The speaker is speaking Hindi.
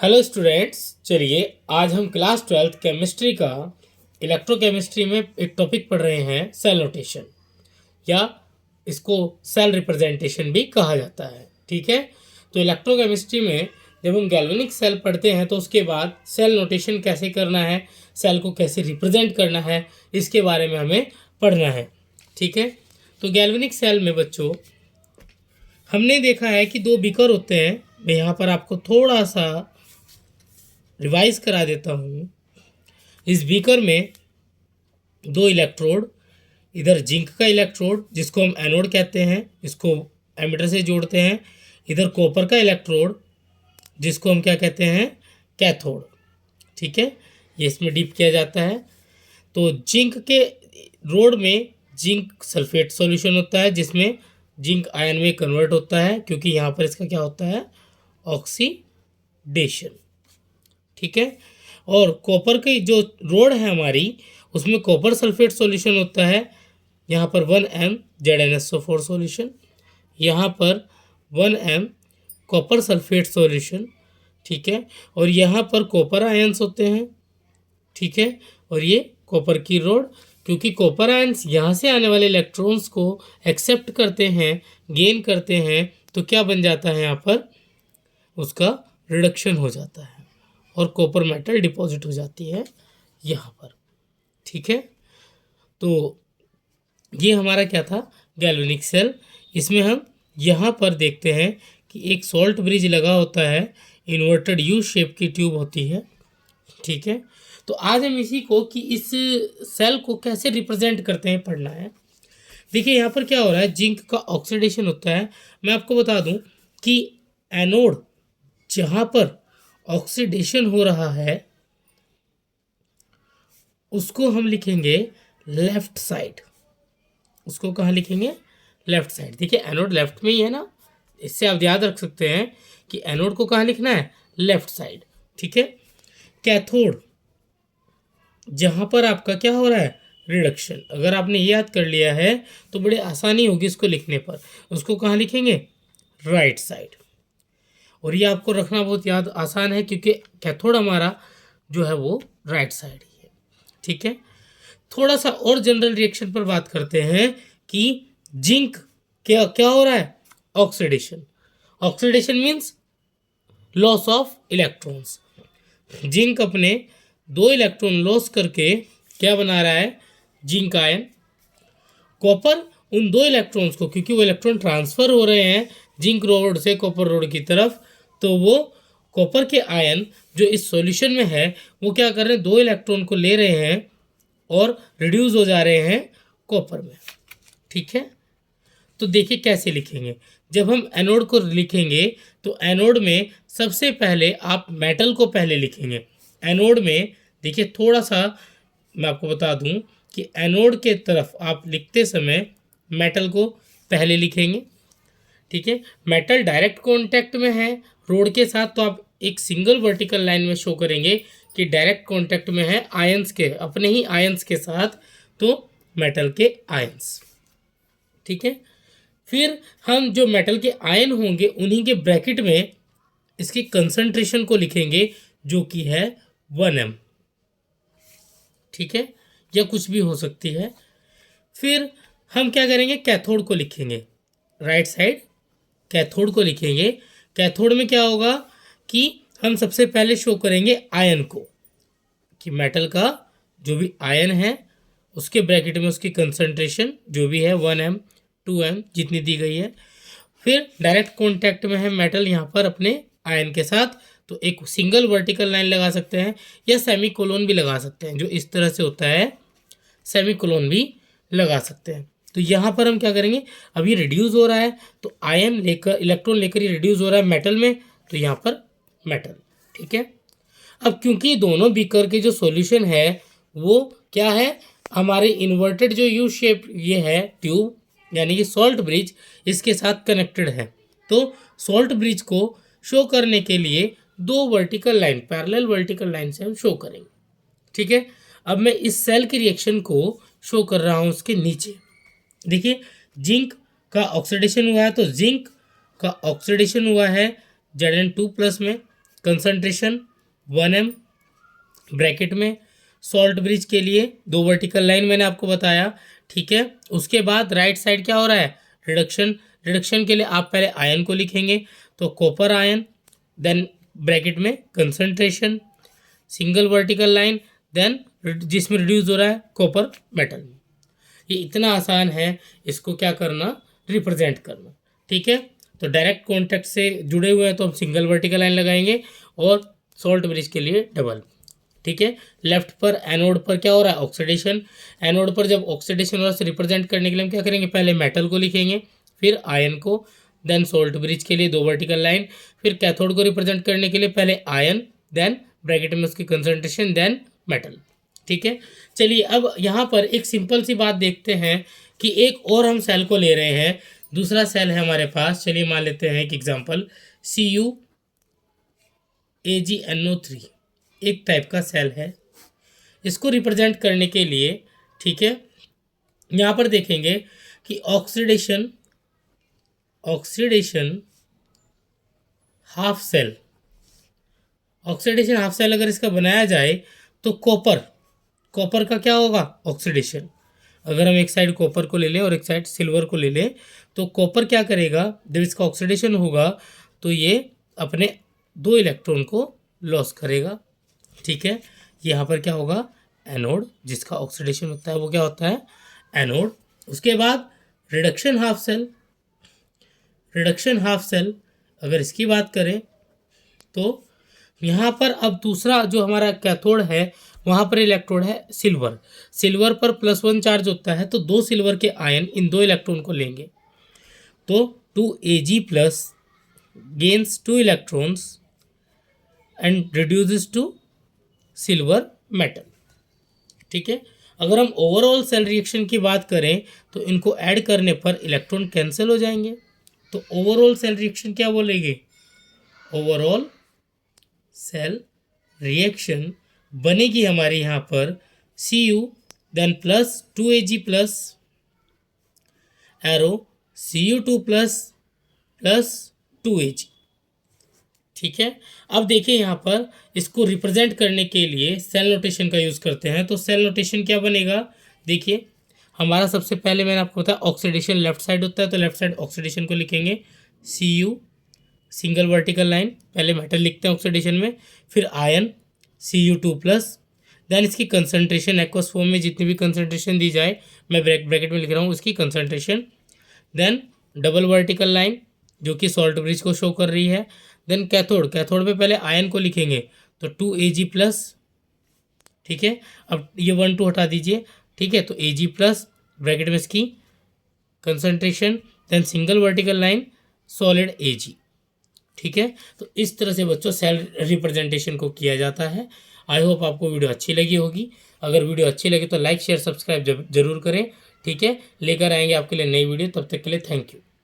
हेलो स्टूडेंट्स, चलिए आज हम क्लास 12th केमिस्ट्री का इलेक्ट्रोकेमिस्ट्री में एक टॉपिक पढ़ रहे हैं, सेल नोटेशन, या इसको सेल रिप्रेजेंटेशन भी कहा जाता है। ठीक है, तो इलेक्ट्रोकेमिस्ट्री में जब हम गैल्वेनिक सेल पढ़ते हैं तो उसके बाद सेल नोटेशन कैसे करना है, सेल को कैसे रिप्रेजेंट करना है, इसके बारे में हमें पढ़ना है। ठीक है, तो गैल्वेनिक सेल में बच्चों हमने देखा है कि दो बीकर होते हैं। मैं यहाँ पर आपको थोड़ा सा रिवाइज करा देता हूँ। इस बीकर में दो इलेक्ट्रोड, इधर जिंक का इलेक्ट्रोड जिसको हम एनोड कहते हैं, इसको एमीटर से जोड़ते हैं, इधर कॉपर का इलेक्ट्रोड जिसको हम क्या कहते हैं, कैथोड। ठीक है, ये इसमें डीप किया जाता है। तो जिंक के रोड में जिंक सल्फेट सॉल्यूशन होता है जिसमें जिंक आयन में कन्वर्ट होता है, क्योंकि यहाँ पर इसका क्या होता है, ऑक्सीडेशन। ठीक है, और कॉपर की जो रोड है हमारी, उसमें कॉपर सल्फेट सॉल्यूशन होता है। यहाँ पर 1m ZnSO4 सॉल्यूशन, यहाँ पर 1m कॉपर सल्फेट सॉल्यूशन। ठीक है, और यहाँ पर कॉपर आयंस होते हैं। ठीक है, और ये कॉपर की रोड, क्योंकि कॉपर आयंस यहाँ से आने वाले इलेक्ट्रॉन्स को एक्सेप्ट करते हैं, गेन करते हैं, तो क्या बन जाता है, यहाँ पर उसका रिडक्शन हो जाता है और कॉपर मेटल डिपॉजिट हो जाती है यहाँ पर। ठीक है, तो ये हमारा क्या था, गैल्वेनिक सेल। इसमें हम यहाँ पर देखते हैं कि एक सॉल्ट ब्रिज लगा होता है, इन्वर्टेड यू शेप की ट्यूब होती है। ठीक है, तो आज हम इसी को कि इस सेल को कैसे रिप्रेजेंट करते हैं पढ़ना है। देखिए यहाँ पर क्या हो रहा है, जिंक का ऑक्सीडेशन होता है। मैं आपको बता दूं कि एनोड जहाँ पर ऑक्सीडेशन हो रहा है उसको हम लिखेंगे लेफ्ट साइड। उसको कहाँ लिखेंगे, लेफ्ट साइड। देखिए एनोड लेफ्ट में ही है ना, इससे आप याद रख सकते हैं कि एनोड को कहाँ लिखना है, लेफ्ट साइड। ठीक है, कैथोड जहाँ पर आपका क्या हो रहा है, रिडक्शन। अगर आपने ये याद कर लिया है तो बड़ी आसानी होगी इसको लिखने पर। उसको कहाँ लिखेंगे, राइट साइड। और ये आपको रखना बहुत याद आसान है क्योंकि कैथोड हमारा जो है वो राइट साइड ही है। ठीक है, थोड़ा सा और जनरल रिएक्शन पर बात करते हैं कि जिंक क्या क्या हो रहा है, oxidation. Oxidation means loss of electrons. Zinc अपने दो इलेक्ट्रॉन लॉस करके क्या बना रहा है, जिंक आयन। कॉपर उन दो इलेक्ट्रॉन्स को, क्योंकि वो इलेक्ट्रॉन ट्रांसफर हो रहे हैं जिंक रोड से कॉपर रोड की तरफ, तो वो कॉपर के आयन जो इस सॉल्यूशन में है वो क्या कर रहे हैं, दो इलेक्ट्रॉन को ले रहे हैं और रिड्यूस हो जा रहे हैं कॉपर में। ठीक है, तो देखिए कैसे लिखेंगे। जब हम एनोड को लिखेंगे तो एनोड में सबसे पहले आप मेटल को पहले लिखेंगे। एनोड में देखिए थोड़ा सा मैं आपको बता दूं कि एनोड के तरफ आप लिखते समय मेटल को पहले लिखेंगे। ठीक है, मेटल डायरेक्ट कांटेक्ट में है रोड के साथ, तो आप एक सिंगल वर्टिकल लाइन में शो करेंगे कि डायरेक्ट कांटेक्ट में है आयंस के, अपने ही आयंस के साथ, तो मेटल के आयंस। ठीक है, फिर हम जो मेटल के आयन होंगे उन्हीं के ब्रैकेट में इसकी कंसंट्रेशन को लिखेंगे जो कि है 1m। ठीक है, या कुछ भी हो सकती है। फिर हम क्या करेंगे, कैथोड को लिखेंगे, राइट साइड कैथोड को लिखेंगे। कैथोड में क्या होगा कि हम सबसे पहले शो करेंगे आयन को, कि मेटल का जो भी आयन है उसके ब्रैकेट में उसकी कंसंट्रेशन जो भी है 1m 2m जितनी दी गई है। फिर डायरेक्ट कांटेक्ट में है मेटल यहाँ पर अपने आयन के साथ, तो एक सिंगल वर्टिकल लाइन लगा सकते हैं या सेमीकोलन भी लगा सकते हैं, जो इस तरह से होता है, सेमीकोलन भी लगा सकते हैं। तो यहाँ पर हम क्या करेंगे, अभी रिड्यूस हो रहा है तो आयन लेकर, इलेक्ट्रॉन लेकर ही रिड्यूस हो रहा है मेटल में, तो यहाँ पर मेटल। ठीक है, अब क्योंकि दोनों बीकर के जो सॉल्यूशन है वो क्या है, हमारे इन्वर्टेड जो यू शेप ये है ट्यूब, यानी कि सॉल्ट ब्रिज, इसके साथ कनेक्टेड है। तो सॉल्ट ब्रिज को शो करने के लिए दो vertical line, parallel vertical line से हम शो करेंगे। ठीक है, अब मैं इस सेल की रिएक्शन को शो कर रहा हूँ उसके नीचे। देखिए जिंक का ऑक्सीडेशन हुआ है, तो जिंक का ऑक्सीडेशन हुआ है Zn2+ में, कंसंट्रेशन 1 m ब्रैकेट में, सॉल्ट ब्रिज के लिए 2 वर्टिकल लाइन मैंने आपको बताया, ठीक है। उसके बाद राइट साइड क्या हो रहा है, रिडक्शन। रिडक्शन के लिए आप पहले आयन को लिखेंगे, तो कॉपर आयन, देन ब्रैकेट में concentration, single vertical line, then जिसमें रिड्यूस हो रहा है कॉपर मेटल। ये इतना आसान है इसको क्या करना, रिप्रेजेंट करना, ठीक है। तो डायरेक्ट कॉन्टैक्ट से जुड़े हुए हैं तो हम सिंगल वर्टिकल लाइन लगाएंगे, और सॉल्ट ब्रिज के लिए डबल, ठीक है। लेफ्ट पर एनोड पर क्या हो रहा है, ऑक्सीडेशन। एनोड पर जब ऑक्सीडेशन हो रहा है उसे रिप्रेजेंट करने के लिए हम क्या करेंगे, पहले मेटल को लिखेंगे, फिर आयन को, देन सॉल्ट ब्रिज के लिए 2 वर्टिकल लाइन, फिर कैथोड को रिप्रेजेंट करने के लिए पहले आयन, देन ब्रैकेट में उसकी कंसंट्रेशन, देन मेटल, ठीक है। चलिए अब यहाँ पर एक सिंपल सी बात देखते हैं कि एक और हम सेल को ले रहे हैं, दूसरा सेल है हमारे पास। चलिए मान लेते हैं एक एग्जांपल, CuAgNO3 एक टाइप का सेल है। इसको रिप्रेजेंट करने के लिए, ठीक है, यहाँ पर देखेंगे कि oxidation half cell, oxidation half cell अगर इसका बनाया जाए तो कॉपर का क्या होगा, ऑक्सीडेशन। अगर हम एक साइड कॉपर को ले लें और एक साइड सिल्वर को ले लें, तो कॉपर क्या करेगा, जब इसका ऑक्सीडेशन होगा तो ये अपने 2 इलेक्ट्रॉन को लॉस करेगा, ठीक है। यहाँ पर क्या होगा, एनोड, जिसका ऑक्सीडेशन होता है वो क्या होता है, एनोड। उसके बाद रिडक्शन हाफ सेल अगर इसकी बात करें तो यहाँ पर अब दूसरा जो हमारा कैथोड है वहाँ पर इलेक्ट्रोड है सिल्वर पर +1 चार्ज होता है, तो 2 सिल्वर के आयन इन 2 इलेक्ट्रॉन को लेंगे, तो 2Ag plus gains 2 electrons and reduces to silver metal, ठीक है। अगर हम ओवरऑल सेल रिएक्शन की बात करें तो इनको ऐड करने पर इलेक्ट्रॉन कैंसिल हो जाएंगे, तो ओवरऑल सेल रिएक्शन क्या बोलेंगे, ओवरऑल सेल रिएक्शन बनेगी हमारे यहाँ पर Cu then plus 2Ag plus arrow Cu2 plus 2Ag, ठीक है। अब देखिए यहाँ पर इसको रिप्रेजेंट करने के लिए सेल नोटेशन का यूज़ करते हैं, तो सेल नोटेशन क्या बनेगा, देखिए हमारा सबसे पहले मैंने आपको बताया ऑक्सीडेशन लेफ्ट साइड होता है, तो लेफ्ट साइड ऑक्सीडेशन को लिखेंगे Cu सिंगल वर्टिकल लाइन, पहले मेटल लिखते हैं ऑक्सीडेशन में, फिर आयन Cu2 प्लस, देन इसकी कंसंट्रेशन एक्वस फॉर्म में जितनी भी कंसंट्रेशन दी जाए मैं ब्रैकेट में लिख रहा हूँ इसकी concentration, then double vertical line जो कि सॉल्ट ब्रिज को शो कर रही है, देन कैथोड में पहले आयन को लिखेंगे तो 2Ag प्लस, ठीक है। अब ये 1 2 हटा दीजिए, ठीक है, तो Ag प्लस ब्रैकेट में इसकी concentration, then single vertical line solid Ag, ठीक है। तो इस तरह से बच्चों सेल रिप्रेजेंटेशन को किया जाता है। आई होप आपको वीडियो अच्छी लगी होगी। अगर वीडियो अच्छी लगी तो लाइक शेयर सब्सक्राइब जरूर करें, ठीक है। लेकर आएंगे आपके लिए नई वीडियो, तब तक के लिए थैंक यू।